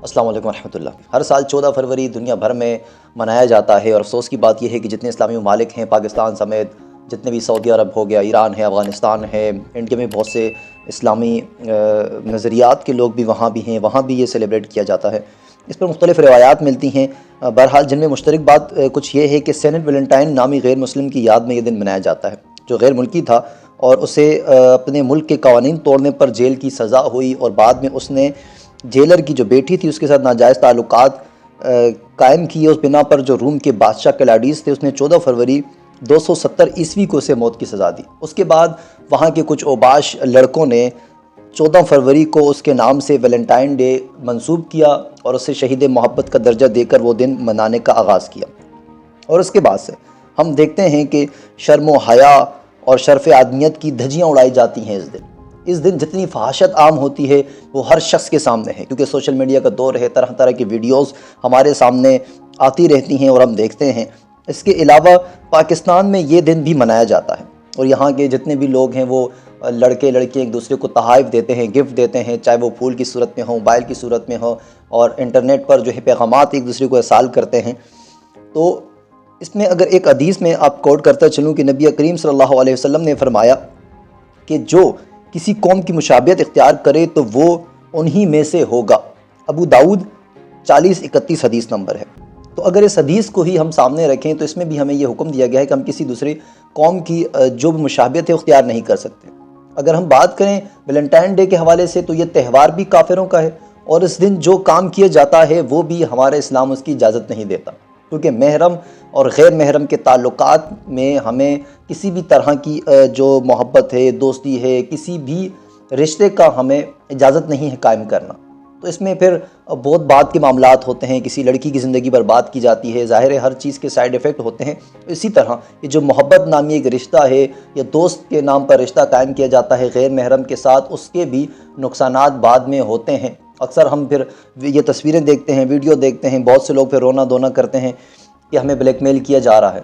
السلام علیکم ورحمۃ اللہ۔ ہر سال 14 فروری دنیا بھر میں منایا جاتا ہے، اور افسوس کی بات یہ ہے کہ جتنے اسلامی ممالک ہیں، پاکستان سمیت جتنے بھی، سعودی عرب ہو گیا، ایران ہے، افغانستان ہے، انڈیا میں بہت سے اسلامی نظریات کے لوگ بھی وہاں بھی ہیں، وہاں بھی یہ سیلیبریٹ کیا جاتا ہے۔ اس پر مختلف روایات ملتی ہیں، بہرحال جن میں مشترک بات کچھ یہ ہے کہ سینٹ ویلنٹائن نامی غیر مسلم کی یاد میں یہ دن منایا جاتا ہے، جو غیر ملکی تھا اور اسے اپنے ملک کے قوانین توڑنے پر جیل کی سزا ہوئی، اور بعد میں اس نے جیلر کی جو بیٹی تھی اس کے ساتھ ناجائز تعلقات قائم کیے۔ اس بنا پر جو روم کے بادشاہ کلاڈیس تھے، اس نے 14 فروری 270 عیسوی کو اسے موت کی سزا دی۔ اس کے بعد وہاں کے کچھ اوباش لڑکوں نے 14 فروری کو اس کے نام سے ویلنٹائن ڈے منسوب کیا اور اسے شہید محبت کا درجہ دے کر وہ دن منانے کا آغاز کیا، اور اس کے بعد سے ہم دیکھتے ہیں کہ شرم و حیا اور شرف آدمیت کی دھجیاں اڑائی جاتی ہیں۔ اس دن جتنی فحاشت عام ہوتی ہے وہ ہر شخص کے سامنے ہے، کیونکہ سوشل میڈیا کا دور ہے، طرح طرح کی ویڈیوز ہمارے سامنے آتی رہتی ہیں اور ہم دیکھتے ہیں۔ اس کے علاوہ پاکستان میں یہ دن بھی منایا جاتا ہے، اور یہاں کے جتنے بھی لوگ ہیں وہ لڑکے لڑکیاں ایک دوسرے کو تحائف دیتے ہیں، گفٹ دیتے ہیں، چاہے وہ پھول کی صورت میں ہو، موبائل کی صورت میں ہو، اور انٹرنیٹ پر جو ہے پیغامات ایک دوسرے کو ارسال کرتے ہیں۔ تو اس میں اگر ایک حدیث میں آپ کوٹ کرتا چلوں کہ نبی کریم صلی اللہ علیہ وسلم نے فرمایا کہ جو کسی قوم کی مشابہت اختیار کرے تو وہ انہی میں سے ہوگا۔ ابو داؤد 4031 حدیث نمبر ہے۔ تو اگر اس حدیث کو ہی ہم سامنے رکھیں تو اس میں بھی ہمیں یہ حکم دیا گیا ہے کہ ہم کسی دوسری قوم کی جو بھی مشابہت ہے اختیار نہیں کر سکتے۔ اگر ہم بات کریں ویلنٹائن ڈے کے حوالے سے تو یہ تہوار بھی کافروں کا ہے، اور اس دن جو کام کیا جاتا ہے وہ بھی ہمارا اسلام اس کی اجازت نہیں دیتا، کیونکہ محرم اور غیر محرم کے تعلقات میں ہمیں کسی بھی طرح کی جو محبت ہے، دوستی ہے، کسی بھی رشتے کا ہمیں اجازت نہیں ہے قائم کرنا۔ تو اس میں پھر بہت بات کے معاملات ہوتے ہیں، کسی لڑکی کی زندگی برباد کی جاتی ہے، ظاہر ہے ہر چیز کے سائیڈ ایفیکٹ ہوتے ہیں۔ اسی طرح یہ جو محبت نامی ایک رشتہ ہے یا دوست کے نام پر رشتہ قائم کیا جاتا ہے غیر محرم کے ساتھ، اس کے بھی نقصانات بعد میں ہوتے ہیں۔ اکثر ہم پھر یہ تصویریں دیکھتے ہیں، ویڈیو دیکھتے ہیں، بہت سے لوگ پھر رونا دھونا کرتے ہیں کہ ہمیں بلیک میل کیا جا رہا ہے۔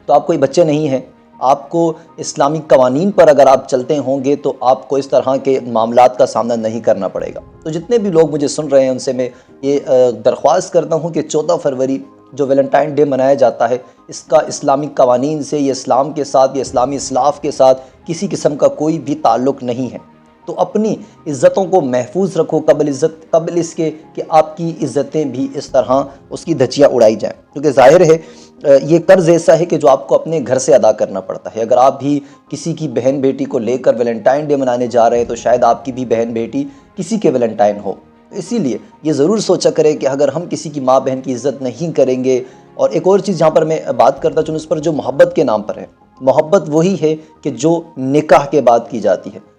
تو آپ کوئی بچے نہیں ہیں، آپ کو اسلامی قوانین پر اگر آپ چلتے ہوں گے تو آپ کو اس طرح کے معاملات کا سامنا نہیں کرنا پڑے گا۔ تو جتنے بھی لوگ مجھے سن رہے ہیں ان سے میں یہ درخواست کرتا ہوں کہ 14 فروری جو ویلنٹائن ڈے منایا جاتا ہے، اس کا اسلامی قوانین سے یا اسلام کے ساتھ یا اسلامی اسلاف کے ساتھ کسی قسم کا کوئی بھی تعلق نہیں ہے۔ تو اپنی عزتوں کو محفوظ رکھو قبل اس کے کہ آپ کی عزتیں بھی اس طرح اس کی دھجیاں اڑائی جائیں، کیونکہ ظاہر ہے یہ قرض ایسا ہے کہ جو آپ کو اپنے گھر سے ادا کرنا پڑتا ہے۔ اگر آپ بھی کسی کی بہن بیٹی کو لے کر ویلنٹائن ڈے منانے جا رہے ہیں تو شاید آپ کی بھی بہن بیٹی کسی کے ویلنٹائن ہو۔ اسی لیے یہ ضرور سوچا کریں کہ اگر ہم کسی کی ماں بہن کی عزت نہیں کریں گے، اور ایک اور چیز جہاں پر میں بات کرتا چلوں اس پر، جو محبت کے نام پر ہے، محبت وہی ہے کہ جو نکاح کے بعد کی جاتی ہے۔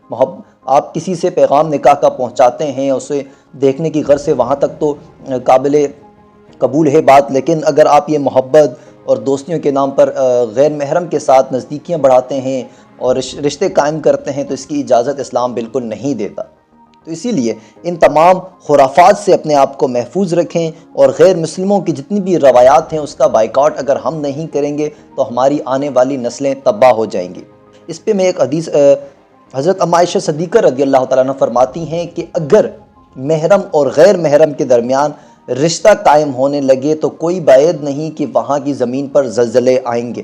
آپ کسی سے پیغام نکاح کا پہنچاتے ہیں، اسے دیکھنے کی غرض سے، وہاں تک تو قابل قبول ہے بات، لیکن اگر آپ یہ محبت اور دوستیوں کے نام پر غیر محرم کے ساتھ نزدیکیاں بڑھاتے ہیں اور رشتے قائم کرتے ہیں تو اس کی اجازت اسلام بالکل نہیں دیتا۔ تو اسی لیے ان تمام خرافات سے اپنے آپ کو محفوظ رکھیں، اور غیر مسلموں کی جتنی بھی روایات ہیں اس کا بائیکاٹ اگر ہم نہیں کریں گے تو ہماری آنے والی نسلیں تباہ ہو جائیں گی۔ اس پہ میں ایک حدیث حضرت ام عائشہ صدیقہ رضی اللہ تعالیٰ عنہ فرماتی ہیں کہ اگر محرم اور غیر محرم کے درمیان رشتہ قائم ہونے لگے تو کوئی بعید نہیں کہ وہاں کی زمین پر زلزلے آئیں گے۔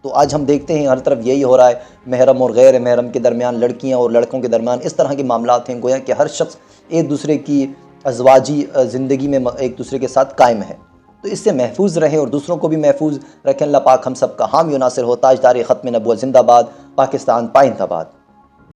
تو آج ہم دیکھتے ہیں ہر طرف یہی ہو رہا ہے، محرم اور غیر محرم کے درمیان، لڑکیاں اور لڑکوں کے درمیان اس طرح کے معاملات ہیں، گویا کہ ہر شخص ایک دوسرے کی ازواجی زندگی میں ایک دوسرے کے ساتھ قائم ہے۔ تو اس سے محفوظ رہیں اور دوسروں کو بھی محفوظ رکھیں۔ اللہ پاک ہم سب کا حامی و ناصر ہو۔ تاجدار ختم نبوت زندہ باد، پاکستان پائندہ باد۔